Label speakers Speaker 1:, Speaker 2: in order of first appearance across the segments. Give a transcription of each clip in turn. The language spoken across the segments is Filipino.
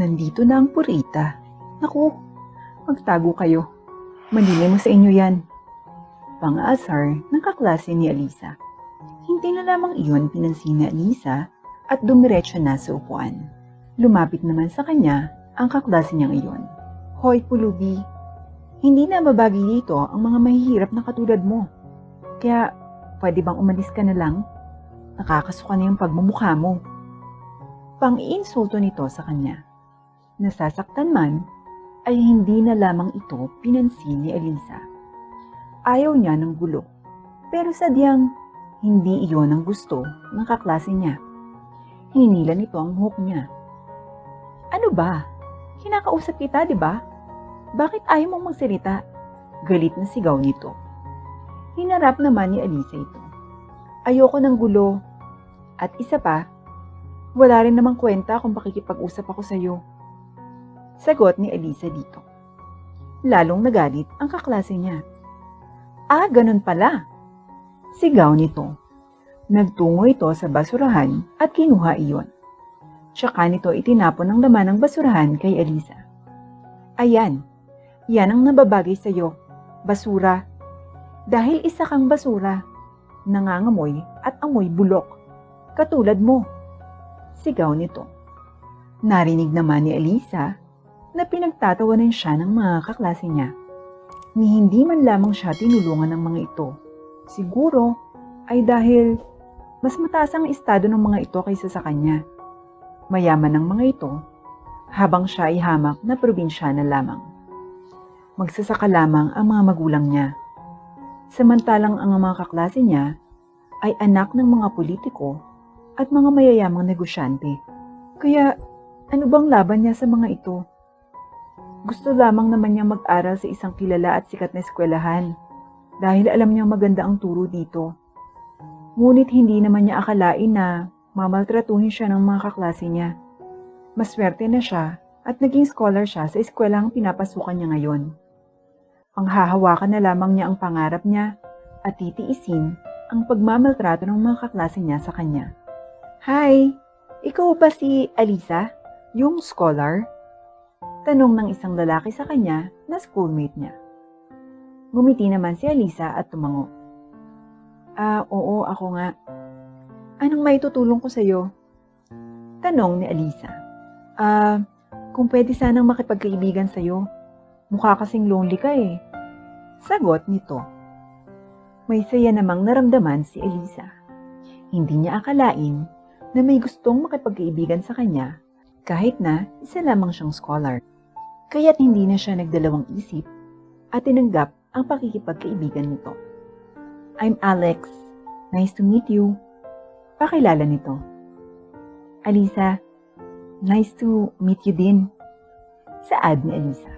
Speaker 1: Nandito na ang Purita. Naku, magtago kayo. Malilay mo sa inyo yan. Pang-aasar ng kaklase ni Alisa. Hindi na lamang iyon pinansin ni Alisa at dumiretso na sa upuan. Lumapit naman sa kanya ang kaklase niyang iyon. Hoy Pulubi, hindi na babagi dito ang mga mahihirap na katulad mo. Kaya pwede bang umalis ka na lang? Nakakasuka na yung pagmumukha mo. Pang-iinsulto nito sa kanya. Nasasaktan man, ay hindi na lamang ito pinansin ni Alisa. Ayaw niya ng gulo, pero sadyang hindi iyon ang gusto ng kaklase niya. Hinila nito ang buhok niya. Ano ba? Kinakausap kita, di ba? Bakit ayaw mong magsalita? Galit na sigaw nito. Hinarap naman ni Alisa ito. Ayoko ng gulo. At isa pa, wala rin namang kwenta kung pakikipag-usap ako sa iyo. Sagot ni Alisa dito. Lalong nagalit ang kaklase niya. Ah, ganun pala. Sigaw nito. Nagtungo ito sa basurahan at kinuha iyon. Tsaka nito itinapon ang laman ng basurahan kay Alisa. Ayan, yan ang nababagay sa iyo, basura. Dahil isa kang basura, nangangamoy at amoy bulok, katulad mo. Sigaw nito. Narinig naman ni Alisa na pinagtatawanan siya ng mga kaklase niya. Ni hindi man lamang siya tinulungan ng mga ito. Siguro ay dahil mas mataas ang estado ng mga ito kaysa sa kanya. Mayaman ang mga ito, habang siya ay hamak na probinsyana lamang. Magsasaka lamang ang mga magulang niya. Samantalang ang mga kaklase niya ay anak ng mga politiko at mga mayayamang negosyante. Kaya ano bang laban niya sa mga ito? Gusto lamang naman niya mag-aral sa isang kilala at sikat na eskwelahan dahil alam niyang maganda ang turo dito. Ngunit hindi naman niya akalain na mamaltratuhin siya ng mga kaklase niya. Maswerte na siya at naging scholar siya sa eskwelahang pinapasukan niya ngayon. Panghahawakan na lamang niya ang pangarap niya at titiisin ang pagmamaltrato ng mga kaklase niya sa kanya. Hi! Ikaw ba si Alisa, yung scholar? Tanong ng isang lalaki sa kanya na schoolmate niya. Gumiti naman si Alisa at tumango. Oo, ako nga. Anong maitutulong ko sa'yo? Tanong ni Alisa. Kung pwede sanang makipagkaibigan sa'yo. Mukha kasing lonely ka eh. Sagot nito. May saya namang naramdaman si Alisa. Hindi niya akalain na may gustong makipagkaibigan sa kanya kahit na isa lamang siyang scholar. Kaya't hindi na siya nagdalawang isip at tinanggap ang pakikipagkaibigan nito. I'm Alex. Nice to meet you. Pakilala nito. Alisa, nice to meet you din. Saad ni Alisa.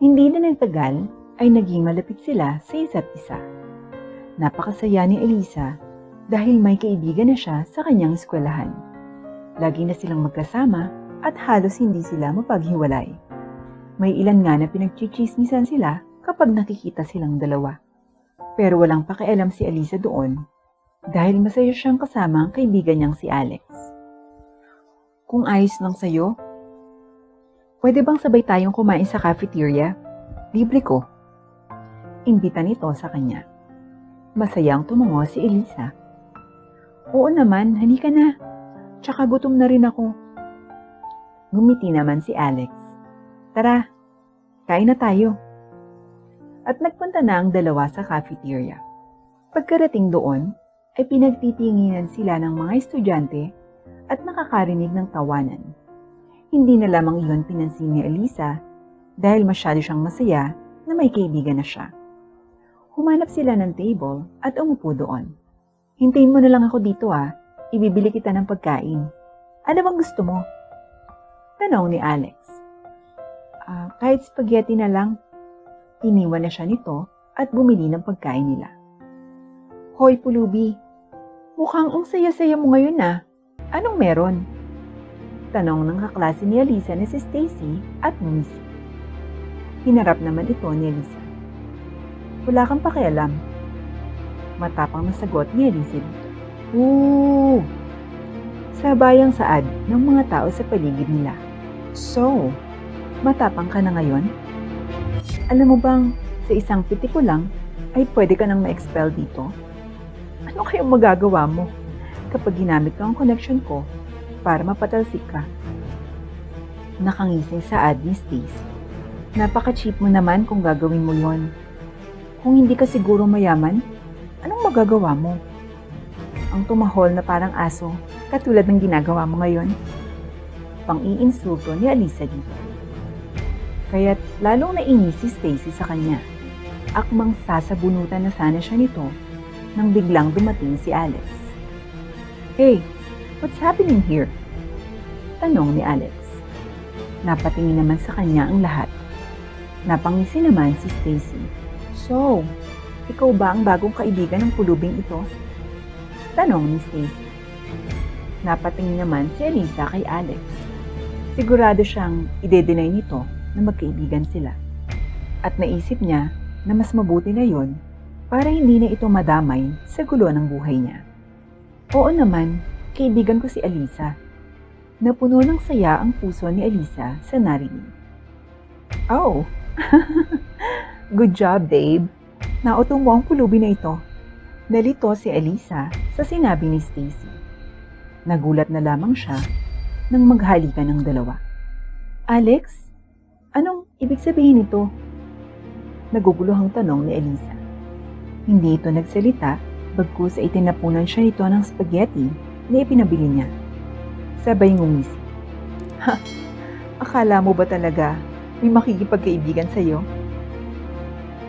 Speaker 1: Hindi na nagtagal ay naging malapit sila sa isa't isa. Napakasaya ni Alisa dahil may kaibigan na siya sa kanyang eskwelahan. Lagi na silang magkasama at halos hindi sila mapaghiwalay. May ilan nga na pinagchichismisan sila kapag nakikita silang dalawa. Pero walang pakialam si Alisa doon dahil masaya siyang kasama ang kaibigan niyang si Alex. Kung ayos lang sa'yo, pwede bang sabay tayong kumain sa cafeteria? Libre ko. Imbita nito sa kanya. Masayang tumungo si Alisa. Oo naman, halika na. Tsaka gutom na rin ako. Gumiti naman si Alex. Tara, kain na tayo. At nagpunta na ang dalawa sa cafeteria. Pagkarating doon, ay pinagtitinginan sila ng mga estudyante at nakakarinig ng tawanan. Hindi na lamang iyon pinansin ni Alisa dahil masyado siyang masaya na may kaibigan na siya. Humanap sila ng table at umupo doon. Hintayin mo na lang ako dito ibibili kita ng pagkain. Ano bang gusto mo? Tanong ni Alex. Kahit spaghetti na lang. Iniwan na siya nito at bumili ng pagkain nila. Hoy Pulubi, mukhang ang saya-saya mo ngayon Anong meron? Tanong ng kaklase ni Alisa na si Stacy at Missy. Hinarap naman ito ni Alisa. Wala kang pakialam. Matapang na sagot ni Alisa dito. Sabayang saad ng mga tao sa paligid nila. So, matapang ka na ngayon? Alam mo bang sa isang piti ko lang ay pwede ka nang ma-expel dito? Ano kayong magagawa mo kapag ginamit ko ang connection ko para mapatalsik ka? Nakangising sa ad ni Stacy. Napaka-cheap mo naman kung gagawin mo yon. Kung hindi ka siguro mayaman, anong magagawa mo? Ang tumahol na parang aso, katulad ng ginagawa mo ngayon. Pang-iinsulto ni Alisa dito. Kaya't lalong nainis si Stacy sa kanya. Akmang sasabunutan na sana siya nito nang biglang dumating si Alex. Hey, what's happening here? Tanong ni Alex. Napatingin naman sa kanya ang lahat. Napangisi naman si Stacy. So, ikaw ba ang bagong kaibigan ng pulubing ito? Tanong ni Stacy. Napatingin naman si Alisa kay Alex. Sigurado siyang ide-deny nito na magkaibigan sila. At naisip niya na mas mabuti na yon para hindi na ito madamay sa gulo ng buhay niya. Oo naman, kaibigan ko si Alisa. Napuno ng saya ang puso ni Alisa sa narinig. Oh, good job, babe. Nautong mo ang pulubi na ito. Nalito si Alisa sa sinabi ni Stacy. Nagulat na lamang siya nang maghalikan ng dalawa. Alex, anong ibig sabihin nito? Naguguluhang tanong ni Alisa. Hindi ito nagsalita, bagkus ay tinapunan siya nito ng spaghetti na ipinabili niya. Sabay ngumisi. Ha, akala mo ba talaga may makikipagkaibigan sa'yo?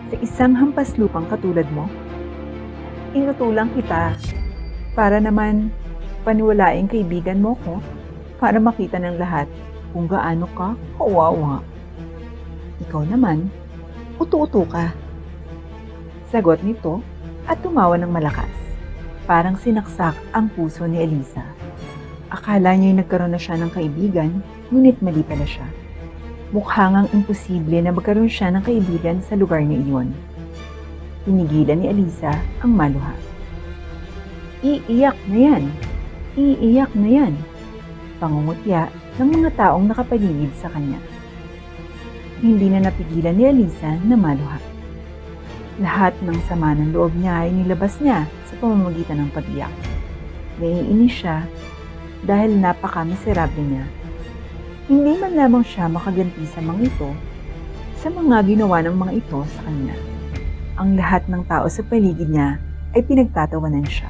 Speaker 1: Sa isang hampas lupang katulad mo? Inutulang kita para naman paniwalaing kaibigan mo ko para makita ng lahat kung gaano ka kawawa. Ikaw naman, utu-utu ka. Sagot nito at tumawa ng malakas. Parang sinaksak ang puso ni Alisa. Akala niya'y nagkaroon na siya ng kaibigan, ngunit mali pala siya. Mukha ngang imposible na magkaroon siya ng kaibigan sa lugar na iyon. Pinigilan ni Alisa ang maluha. Iiyak na yan! Iiyak na yan! Pangungutya ng mga taong nakapaligid sa kanya. Hindi na napigilan ni Alisa na maluha. Lahat ng sama ng loob niya ay nilabas niya sa pamamagitan ng pag-iyak. Naiinis siya dahil napaka-miserable niya. Hindi man lamang siya makaganti sa mga ito, sa mga ginawa ng mga ito sa kanya. Ang lahat ng tao sa paligid niya ay pinagtatawanan siya.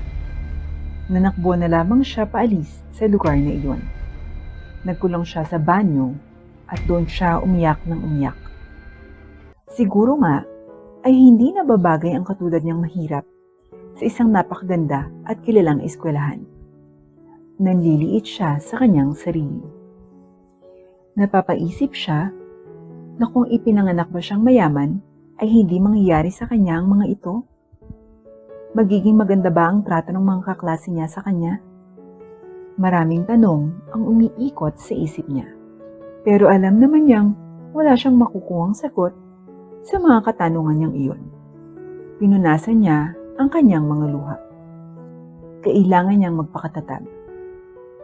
Speaker 1: Nanakbo na lamang siya paalis sa lugar na iyon. Nagkulong siya sa banyo at doon siya umiyak ng umiyak. Siguro nga ay hindi nababagay ang katulad niyang mahirap sa isang napakaganda at kilalang eskwelahan. Nanliliit siya sa kanyang sarili. Napapaisip siya na kung ipinanganak ba siyang mayaman ay hindi mangyayari sa kanya ang mga ito. Magiging maganda ba ang trato ng mga kaklase niya sa kanya? Maraming tanong ang umiikot sa isip niya. Pero alam naman niyang wala siyang makukuhang sagot sa mga katanungan niyang iyon. Pinunasan niya ang kanyang mga luha. Kailangan niyang magpakatatag.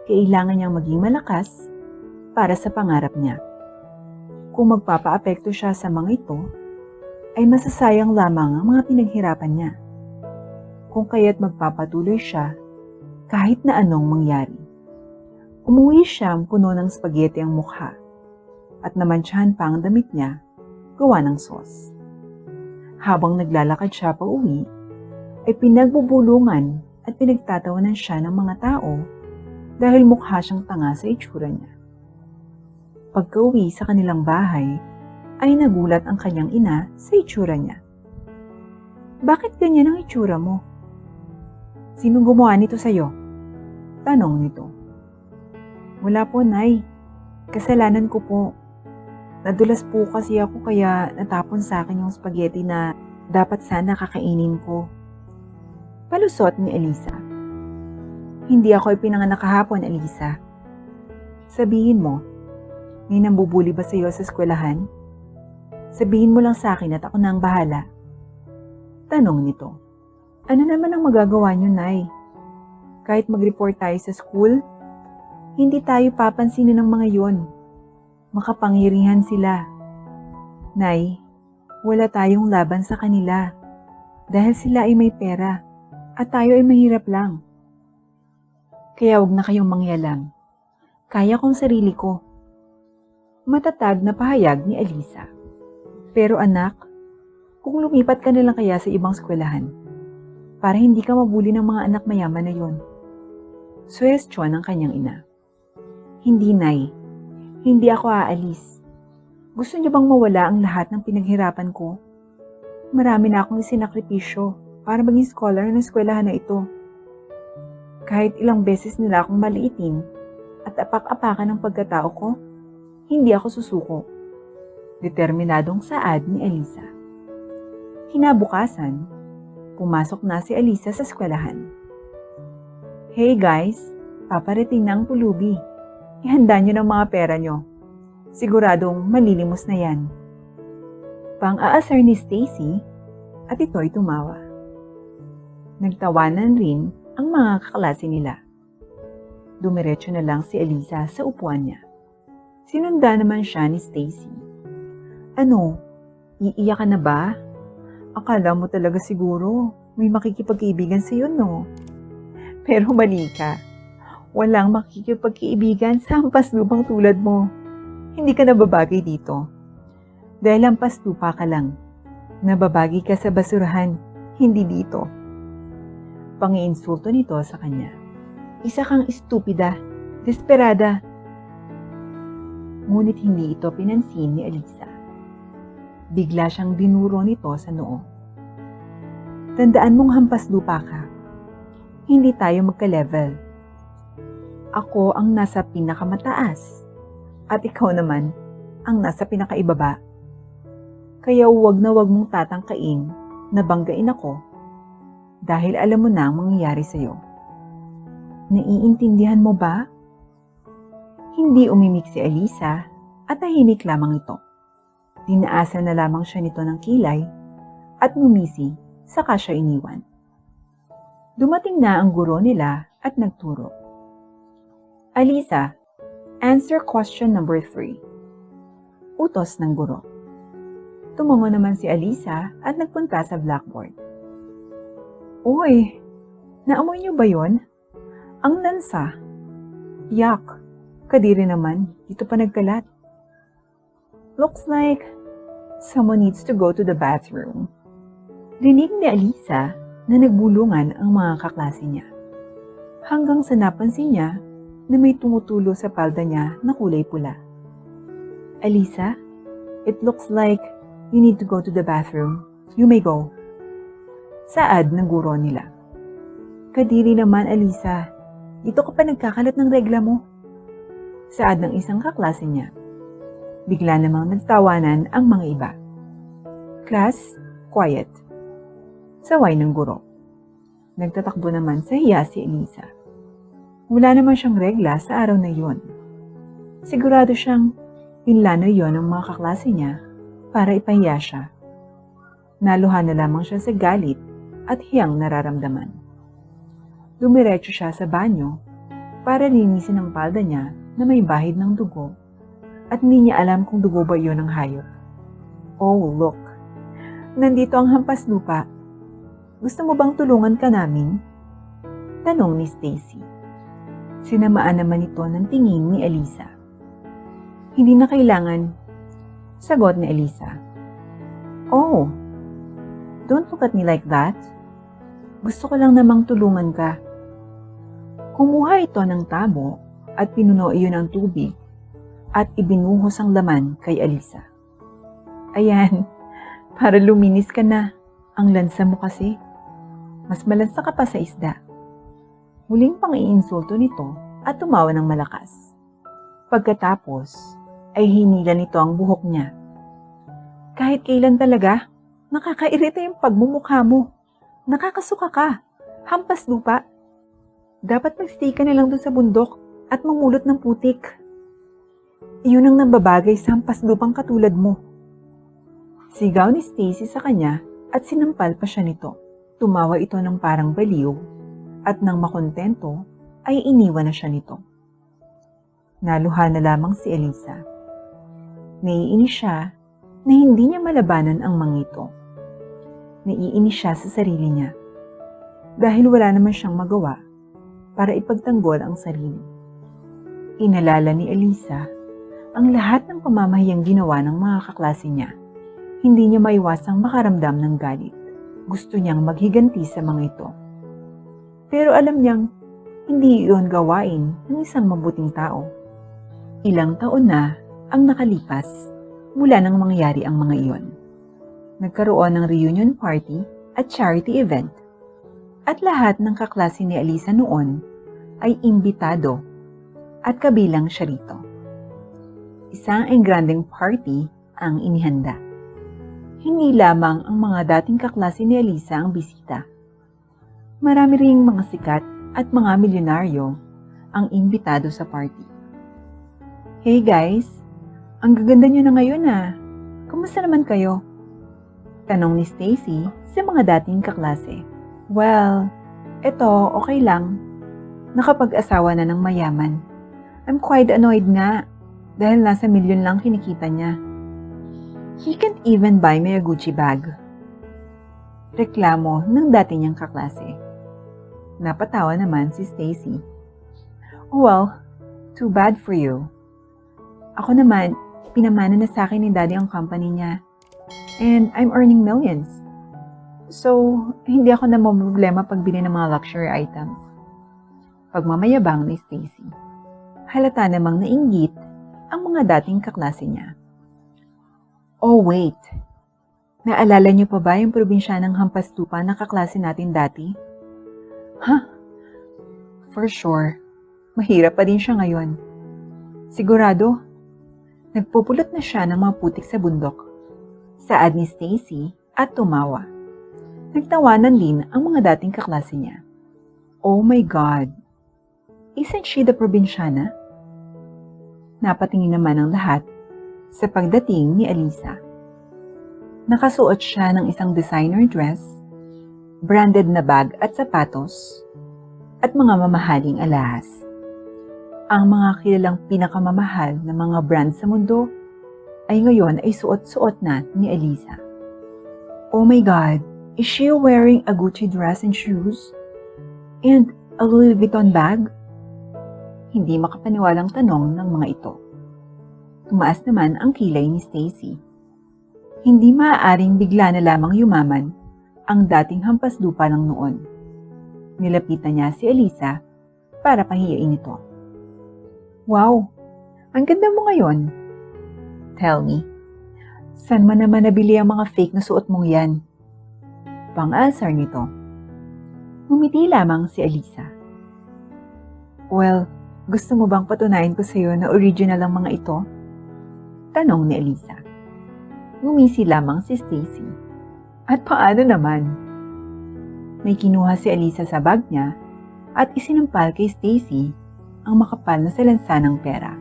Speaker 1: Kailangan niyang maging malakas para sa pangarap niya. Kung magpapaapekto siya sa mga ito, ay masasayang lamang ang mga pinaghirapan niya. Kung kaya't magpapatuloy siya kahit na anong mangyari. Umuwi siya puno ng spaghetti ang mukha at namantsahan pa ang damit niya gawa ng sauce. Habang naglalakad siya pa uwi, ay pinagbubulungan at pinagtatawanan siya ng mga tao dahil mukha siyang tanga sa itsura niya. Pagka-uwi sa kanilang bahay, ay nagulat ang kanyang ina sa itsura niya. Bakit ganyan ang itsura mo? Sinong gumawa nito sa'yo? Tanong nito. Wala po, Nay. Kasalanan ko po. Nadulas po kasi ako kaya natapon sa akin yung spaghetti na dapat sana kakainin ko. Palusot ni Alisa. Hindi ako ipinanganak kahapon, Alisa. Sabihin mo, may nambubuli ba sa'yo sa eskwelahan? Sabihin mo lang sa akin at ako na ang bahala. Tanong nito. Ano naman ang magagawa niyo, Nay? Kahit mag-report tayo sa school, hindi tayo papansinin ng mga yon. Makapangyarihan sila. Nay, wala tayong laban sa kanila dahil sila ay may pera at tayo ay mahirap lang. Kaya huwag na kayong mangyalam. Kaya kong sarili ko. Matatag na pahayag ni Alisa. Pero anak, kung lumipat ka na lang kaya sa ibang eskwelahan, para hindi ka mabuli ng mga anak mayaman na yon. Suwestyon ng kanyang ina. Hindi, Nay. Hindi ako aalis. Gusto niyo bang mawala ang lahat ng pinaghirapan ko? Marami na akong isinakripisyo para maging scholar ng eskwelahan na ito. Kahit ilang beses nila akong maliitin at apak-apakan ng pagkatao ko, hindi ako susuko. Determinadong saad ni Alisa. Kinabukasan, pumasok na si Alisa sa eskwelahan. Hey guys, paparating na ang pulubi. Ihanda nyo ng mga pera nyo. Siguradong malilimos na yan. Pang-aasar ni Stacy at ito'y tumawa. Nagtawanan rin ang mga kaklase nila. Dumiretso na lang si Alisa sa upuan niya. Sinunda naman siya ni Stacy. Ano, iiyak ka na ba? Akala mo talaga siguro may makikipagkaibigan sa iyo, no? Pero mali ka. Walang makikipagkaibigan sa hampas-lupang tulad mo. Hindi ka nababagay dito. Dahil hampas-lupa ka lang. Nababagi ka sa basurahan, hindi dito. Pangiinsulto nito sa kanya. Isa kang estupida, desperada. Ngunit hindi ito pinansin ni Alisa. Bigla siyang dinuro nito sa noo. Tandaan mong hampas-lupa ka. Hindi tayo magka-level. Ako ang nasa pinakamataas at ikaw naman ang nasa pinakaibaba. Kaya huwag na huwag mong tatangkain na banggain ako dahil alam mo na ang mangyayari sa'yo. Naiintindihan mo ba? Hindi umimik si Alisa at tahimik lamang ito. Dinaasan na lamang siya nito ng kilay at ngumisi saka siya iniwan. Dumating na ang guro nila at nagturo. Alisa, answer question number 3. Utos ng guro. Tumango naman si Alisa at nagpunta sa blackboard. Uy, naamoy niyo ba yon? Ang lansa. Yak, kadiri naman, dito pa nagkalat. Looks like someone needs to go to the bathroom. Rinig ni Alisa na nagbulungan ang mga kaklase niya. Hanggang sa napansin niya na may tumutulo sa palda niya na kulay pula. Alisa, it looks like you need to go to the bathroom. You may go. Saad ng guro nila. Kadiri naman, Alisa. Dito ka pa nagkakalat ng regla mo. Saad ng isang kaklase niya. Bigla namang nagtawanan ang mga iba. Class, quiet. Saway ng guro. Nagtatakbo naman sa hiya si Alisa. Wala naman siyang regla sa araw na yon. Sigurado siyang pinlano yon ng mga kaklase niya para ipahiya siya. Naluha na lamang siya sa galit at hiyang nararamdaman. Dumiretso siya sa banyo para linisin ang palda niya na may bahid ng dugo at hindi niya alam kung dugo ba iyon ng hayop. Oh, look! Nandito ang hampas lupa. Gusto mo bang tulungan ka namin? Tanong ni Stacy. Sinamaan naman ito ng tingin ni Alisa. Hindi na kailangan. Sagot ni Alisa. Oh, don't look at me like that. Gusto ko lang namang tulungan ka. Kumuha ito ng tabo at pinuno iyon ng tubig at ibinuhos ang laman kay Alisa. Ayan, para luminis ka na. Ang lansa mo kasi. Mas malansa ka pa sa isda. Muling pang-iinsulto nito at tumawa ng malakas. Pagkatapos, ay hinila nito ang buhok niya. Kahit kailan talaga, nakakairita yung pagmumukha mo. Nakakasuka ka. Hampas lupa. Dapat magstay ka na lang doon sa bundok at mamulot ng putik. Iyon ang nababagay sa hampas lupang katulad mo. Sigaw ni Stacy sa kanya at sinampal pa siya nito. Tumawa ito ng parang baliw at nang makontento ay iniwan na siya nito. Naluha na lamang si Alisa. Naiinis siya na hindi niya malabanan ang mga ito. Naiinis siya sa sarili niya dahil wala naman siyang magawa para ipagtanggol ang sarili. Inalala ni Elisa ang lahat ng pamamahiyang ginawa ng mga kaklase niya. Hindi niya maiwasang makaramdam ng galit. Gusto niyang maghiganti sa mga ito. Pero alam niyang hindi iyon gawain ng isang mabuting tao. Ilang taon na ang nakalipas mula nang mangyari ang mga iyon. Nagkaroon ng reunion party at charity event. At lahat ng kaklase ni Elisa noon ay imbitado at kabilang siya rito. Isang engrandeng party ang inihanda. Hindi lamang ang mga dating kaklase ni Elisa ang bisita. Marami ring mga sikat at mga milyonaryo ang imbitado sa party. Hey guys, ang gaganda nyo na ngayon ah. Kumusta naman kayo? Tanong ni Stacy sa mga dating kaklase. Well, eto okay lang. Nakapag-asawa na ng mayaman. I'm quite annoyed nga dahil nasa milyon lang kinikita niya. He can't even buy me a Gucci bag. Reklamo ng dati niyang kaklase. Napatawa naman si Stacy. Well, too bad for you. Ako naman, pinamana na sa akin ni Daddy ang company niya. And I'm earning millions. So, hindi ako namumroblema pagbili ng mga luxury items. Pagmamayabang ni Stacy. Halata namang nainggit ang mga dating kaklase niya. Oh wait, naalala niyo pa ba yung probinsyanang hampas lupa na kaklase natin dati? For sure, mahirap pa din siya ngayon. Sigurado, nagpupulot na siya ng mga putik sa bundok. Saad ni Stacy at tumawa. Nagtawanan din ang mga dating kaklase niya. Oh my God, isn't she the probinsyana? Napatingin naman ang lahat sa pagdating ni Elisa. Nakasuot siya ng isang designer dress, branded na bag at sapatos, at mga mamahaling alahas. Ang mga kilalang pinakamamahal na mga brand sa mundo ay ngayon ay suot-suot na ni Elisa. Oh my God, is she wearing a Gucci dress and shoes? And a Louis Vuitton bag? Hindi makapaniwalang tanong ng mga ito. Tumaas naman ang kilay ni Stacy. Hindi maaaring bigla na lamang yumaman ang dating hampas lupa ng noon. Nilapitan niya si Elisa para pahiyain ito. Wow, ang ganda mo ngayon. Tell me, saan man naman nabili ang mga fake na suot mong yan? Pang-asar nito. Ngumiti lamang si Elisa. Well, gusto mo bang patunayan ko sa iyo na original ang mga ito? Tanong ni Elisa. Ngumisi lamang si Stacy. At paano naman? May kinuha si Elisa sa bag niya at isinampal kay Stacy ang makapal na salansa ng pera.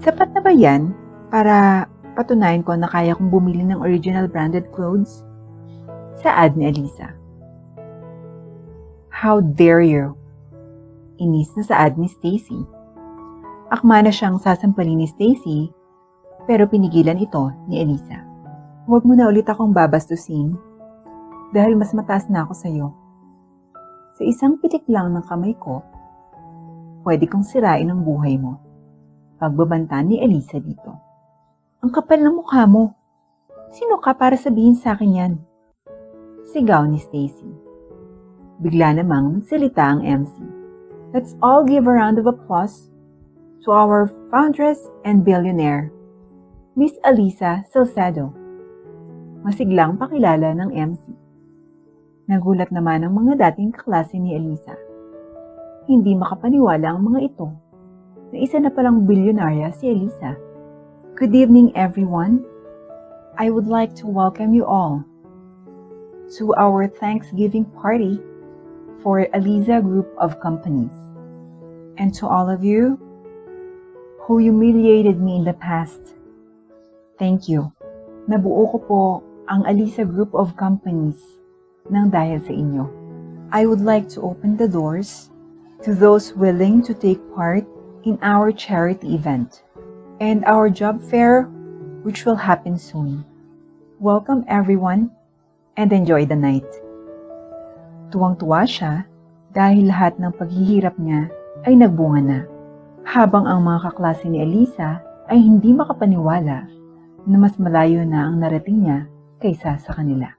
Speaker 1: Sapat na ba yan para patunayan ko na kaya kong bumili ng original branded clothes? Saad ni Elisa. How dare you? Inis na saad ni Stacy. Akma na siyang sasampalin ni Stacy, pero pinigilan ito ni Elisa. Huwag mo na ulit akong babastusin dahil mas mataas na ako sa iyo. Sa isang pitik lang ng kamay ko, pwede kong sirain ang buhay mo. Pagbabanta ni Elisa dito. Ang kapal ng mukha mo. Sino ka para sabihin sa akin yan? Sigaw ni Stacy. Bigla namang nagsalita ang MC. Let's all give a round of applause to our foundress and billionaire, Miss Elisa Salcedo. Masiglang pakilala ng MC. Nagulat naman ang mga dating kaklase ni Elisa. Hindi makapaniwala ang mga ito na isa na palang bilyonarya si Elisa. Good evening everyone. I would like to welcome you all to our Thanksgiving party for Elisa Group of Companies. And to all of you who humiliated me in the past, thank you. Nabuo ko po ang Elisa Group of Companies nang dahil sa inyo. I would like to open the doors to those willing to take part in our charity event and our job fair which will happen soon. Welcome everyone and enjoy the night. Tuwang-tuwa siya dahil lahat ng paghihirap niya ay nagbunga na. Habang ang mga kaklase ni Elisa ay hindi makapaniwala na mas malayo na ang narating niya kaysa sa kanila.